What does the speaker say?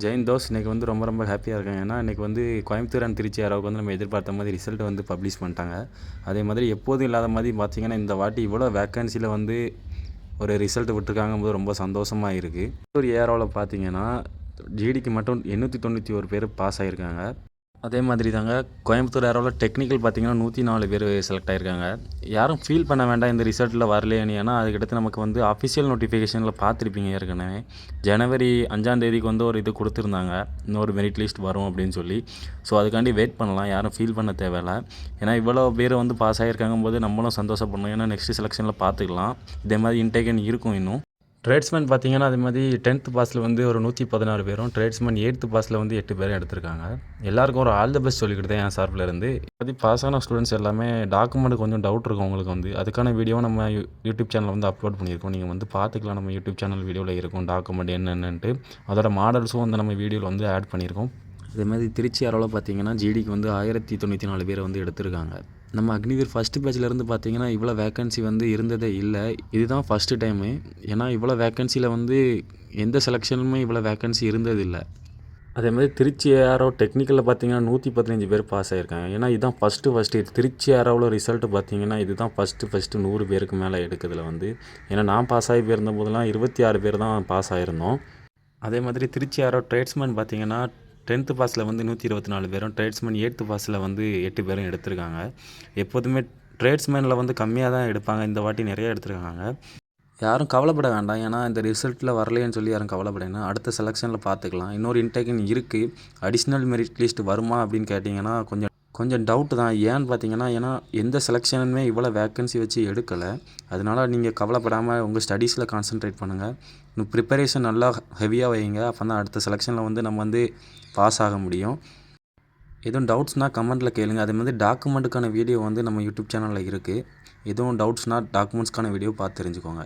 Jain those இன்றைக்கி வந்து ரொம்ப ஹாப்பியாக இருக்கேன். ஏன்னா இன்றைக்கி வந்து கோயம்புத்தூர் அண்ட் திருச்சி ஏரோவுக்கு வந்து நம்ம எதிர்பார்த்த மாதிரி ரிசல்ட் வந்து பப்ளிஷ் பண்ணிட்டாங்க. அதே மாதிரி எப்போதும் இல்லாத மாதிரி பார்த்திங்கன்னா இந்த வாட்டி இவ்வளோ வேக்கன்சியில் வந்து ஒரு ரிசல்ட் விட்டுருக்காங்கும்போது ரொம்ப சந்தோஷமாக இருக்குது. ஒரு ஏரோவில் பார்த்திங்கன்னா ஜிடிக்கு மட்டும் 891 பேர் பாஸ் ஆகியிருக்காங்க. அதே மாதிரி தாங்க கோயம்புத்தூர் ஏரோவில் டெக்னிக்கல் பார்த்திங்கன்னா 104 பேர் செலக்ட் ஆகியிருக்காங்க. யாரும் ஃபீல் பண்ண வேண்டாம் இந்த ரிசல்ட்டில் வரலையேன்னு. ஏன்னா அதுக்கடுத்து நமக்கு வந்து அஃபிஷியல் நோட்டிஃபிகேஷனில் பார்த்துருப்பீங்க ஏற்கனவே. ஜனவரி 5ஆம் தேதிக்கு வந்து ஒரு இது கொடுத்துருந்தாங்க, இன்னொரு மெரிட் லிஸ்ட் வரும் அப்படின்னு சொல்லி. ஸோ அதுக்காண்டி வெயிட் பண்ணலாம், யாரும் ஃபீல் பண்ண தேவையில்லை. ஏன்னா இவ்வளோ பேர் வந்து பாஸ் ஆகியிருக்காங்கும் போது நம்மளும் சந்தோஷப்படணும். ஏன்னா நெக்ஸ்ட் செலெக்ஷனில் பார்த்துக்கலாம். இதே மாதிரி இன்டேக்கன் இருக்கும் இன்னும். ட்ரேட்ஸ்மேன் பார்த்திங்கன்னா அதே மாதிரி 10th பாஸில் வந்து ஒரு 116 பேரும், ட்ரேட்ஸ்மேன் 8th பாஸில் வந்து 8 பேரும் எடுத்திருக்காங்க. எல்லாருக்கும் ஒரு ஆல் த பெஸ்ட் சொல்லிக்கிட்டு என் சார்பில் இருந்து. அது பாஸ் ஆன ஸ்டூடெண்ட்ஸ் எல்லாமே டாக்குமெண்ட் கொஞ்சம் டவுட் இருக்கும் உங்களுக்கு வந்து. அதுக்கான வீடியோ நம்ம யூடியூப் சேனலில் வந்து அப்லோட் பண்ணியிருக்கோம். நீங்கள் வந்து பார்த்துக்கலாம், நம்ம யூடியூப் சேனல் வீடியோவில் இருக்கும் டாக்குமெண்ட் என்னென்னட்டு. அதோட மாடல்ஸும் வந்து நம்ம வீடியோவில் வந்து ஆட் பண்ணியிருக்கோம். அதே மாதிரி திருச்சி ஏரோவில் பார்த்திங்கன்னா ஜிடிக்கு வந்து 1094 பேர் வந்து எடுத்திருக்காங்க. நம்ம அக்னிவீர் ஃபஸ்ட்டு பேட்ச்லேருந்து பார்த்திங்கன்னா இவ்வளோ வேக்கன்சி வந்து இருந்ததே இல்லை. இதுதான் ஃபஸ்ட்டு டைமு. ஏன்னா இவ்வளோ வேக்கன்சியில் வந்து எந்த செலெக்ஷனுமே இவ்வளோ வேக்கன்சி இருந்ததில்லை. அதே மாதிரி திருச்சி ஏரோ டெக்னிக்கலில் பார்த்திங்கன்னா 115 பேர் பாஸ் ஆகியிருக்காங்க. ஏன்னா இதுதான் ஃபஸ்ட்டு திருச்சி ஏரோவில் ரிசல்ட்டு பார்த்திங்கன்னா இதுதான் ஃபஸ்ட்டு 100 பேருக்கு மேலே எடுக்கிறதுல வந்து. ஏன்னா நான் பாஸ் ஆகி போயிருந்த போதெல்லாம் 26 பேர் தான் பாஸ் ஆகிருந்தோம். அதே மாதிரி திருச்சி ஏரோ ட்ரேட்ஸ்மேன் பார்த்திங்கன்னா 10th பாஸில் வந்து 124 பேரும், ட்ரேட்ஸ்மேன் 8th பாஸில் வந்து 8 பேரும் எடுத்திருக்காங்க. எப்போதுமே ட்ரேட்ஸ்மேனில் வந்து கம்மியாக தான் எடுப்பாங்க, இந்த வாட்டி நிறையா எடுத்திருக்காங்க. யாரும் கவலைப்பட வேண்டாம். ஏன்னா இந்த ரிசல்ட்டில் வரலையேன்னு சொல்லி யாரும் கவலைப்படணும். அடுத்த செலெக்ஷனில் பார்த்துக்கலாம். இன்னொரு இன்டேக்கின் இருக்குது. அடிஷ்னல் மெரிட் லிஸ்ட் வருமா அப்படின்னு கேட்டிங்கன்னா கொஞ்சம் டவுட்டு தான். ஏன்னு பார்த்தீங்கன்னா, ஏன்னா எந்த செலெக்ஷனுமே இவ்வளோ வேக்கன்சி வச்சு எடுக்கலை. அதனால் நீங்கள் கவலைப்படாமல் உங்கள் ஸ்டடீஸில் கான்சன்ட்ரேட் பண்ணுங்கள். இன்னும் ப்ரிப்பரேஷன் நல்லா ஹெவியாக வைங்க. அப்போ தான் அடுத்த செலெக்ஷனில் வந்து நம்ம வந்து பாஸ் ஆக முடியும். எதுவும் டவுட்ஸ்னால் கமெண்ட்டில் கேளுங்க. அதே மாதிரி டாக்குமெண்ட்டுக்கான வீடியோ வந்து நம்ம யூடியூப் சேனலில் இருக்குது. எதுவும் டவுட்ஸ்னால் டாக்குமெண்ட்ஸ்க்கான வீடியோ பார்த்து தெரிஞ்சுக்கோங்க.